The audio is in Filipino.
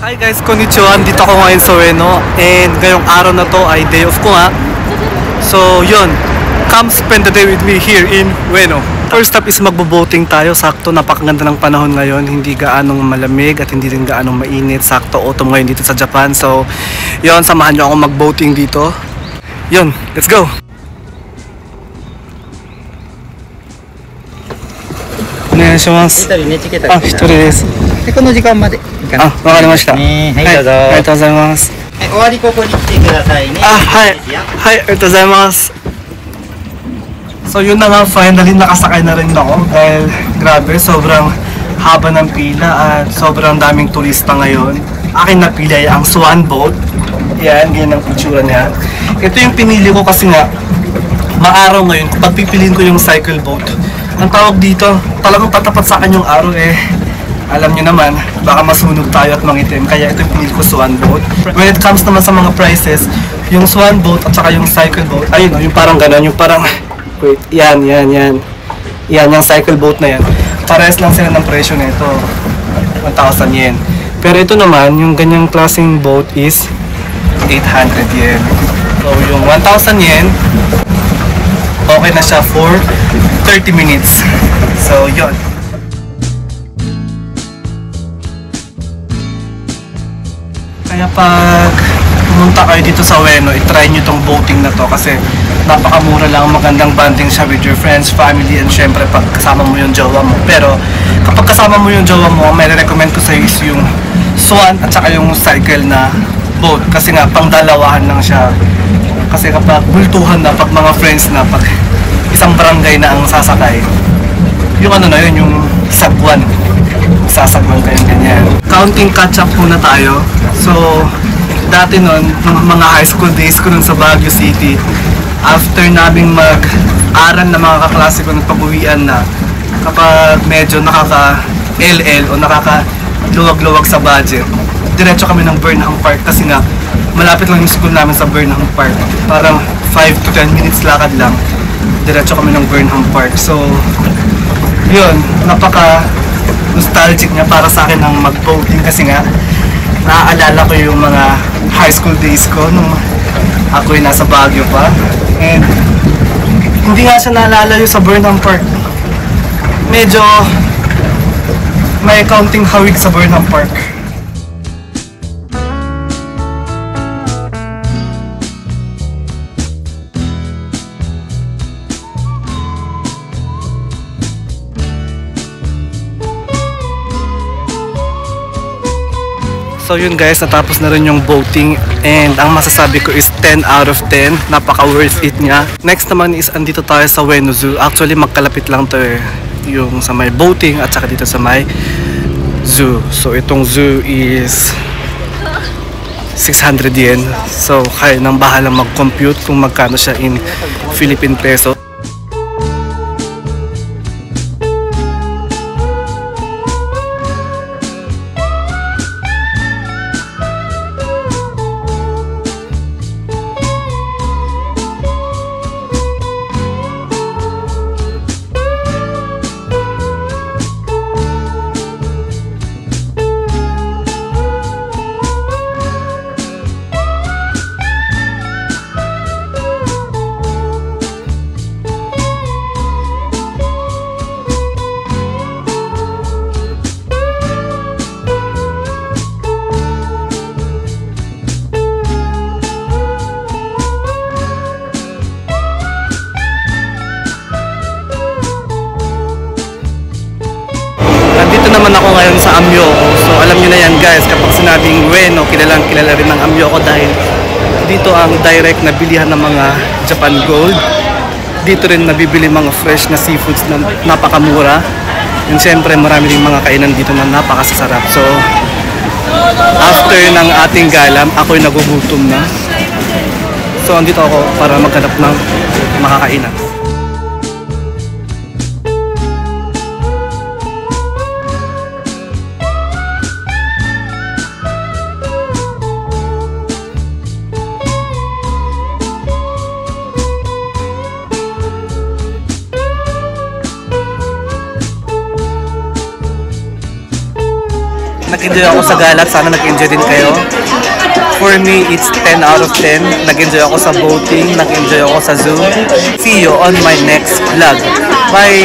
Hi guys, konnichiwa. Dito ako ngayon sa Ueno. And ngayong araw na to ay day off ko nga. So yun, come spend the day with me here in Ueno. First stop is magbo-boating tayo. Sakto, napakaganda ng panahon ngayon. Hindi gaanong malamig at hindi rin gaanong mainit. Sakto, autumn ngayon dito sa Japan. So yun, samahan nyo ako mag-boating dito. Yun, let's go! お願いします。一人ね、チケットあ、一人です。で、この時間まで。あ、わかりました。ね、はい、どうぞ。ありがとうございます。はい、終わりここに来てくださいね。Ah, hi. Hi, ありがとうございます。So yun na nga, finally nakasakay na rin ako dahil grabe, sobrang haba ng pila at sobrang daming turista ngayon. Akin napila ay ang Swan Boat. Yan, ganyan ang picture niya. Ito yung pinili ko kasi nga, maaraw ngayon, kapag pipiliin ko yung cycle boat, ang tawag dito, talagang tatapat sa akin yung araw eh. Alam nyo naman, baka masunog tayo at mangitim. Kaya ito yung pinili ko, Swan Boat. When it comes naman sa mga prices, yung Swan Boat at saka yung cycle boat, ayun o, yung parang gano'n, yung parang, wait, yan. Yan, yung cycle boat na yan. Parehas lang sila ng presyo nito, 1,000 yen. Pero ito naman, yung ganyang klaseng boat is 800 yen. So yung 1,000 yen, okay na siya for 30 minutes. So yun. Kaya pag pumunta kayo dito sa Ueno, i-try nyo itong boating na to kasi napakamura lang, magandang banding siya with your friends, family, and syempre pag kasama mo yung jowa mo. Pero kapag kasama mo yung jowa mo, may recommend ko sa iyo is yung Swan at saka yung cycle na boat kasi nga pang dalawahan lang siya. Kasi kapag bultuhan na, pag mga friends na, pag isang barangay na ang sasakay, yung ano na yun, yung sagwan, sasagwan kayo ganyan. Counting catch-up muna tayo. So dati nun, mga high school days ko nun sa Baguio City, after naming mag-aral na mga kaklase ko ng pag-uwian na, kapag medyo nakaka-LL o nakaka-luwag-luwag sa budget, diretso kami ng Burnham Park kasi nga malapit lang yung school namin sa Burnham Park. Parang 5 to 10 minutes lakad lang, diretso kami ng Burnham Park. So yun, napaka nostalgic niya para sa akin ng mag-boating kasi nga naaalala ko yung mga high school days ko nung ako'y nasa Baguio pa. And hindi nga siya naalala sa Burnham Park. Medyo may counting hawig sa Burnham Park. So yun guys, natapos na rin yung boating and ang masasabi ko is 10 out of 10. Napaka worth it niya. Next naman is andito tayo sa Ueno Zoo. Actually magkalapit lang to eh. Yung sa may boating at saka dito sa may zoo. So itong zoo is 600 yen. So kayo nang bahala mag-compute kung magkano siya in Philippine peso. Nandito naman ako ngayon sa Amyoko. So alam niyo na yan guys, kapag sinabing Ueno, kilalang kilala rin ng Amyoko dahil dito ang direct na bilihan ng mga Japan Gold. Dito rin nabibili mga fresh na seafoods na napakamura. And syempre marami rin mga kainan dito na napakasasarap. So after ng ating galam, ako'y nagugutom na. So andito ako para maghanap ng makakainan. nag-enjoy ako sa gala. Sana nag-enjoy din kayo. For me, it's 10 out of 10. Nag-enjoy ako sa boating, nag-enjoy ako sa zoo. See you on my next vlog. Bye!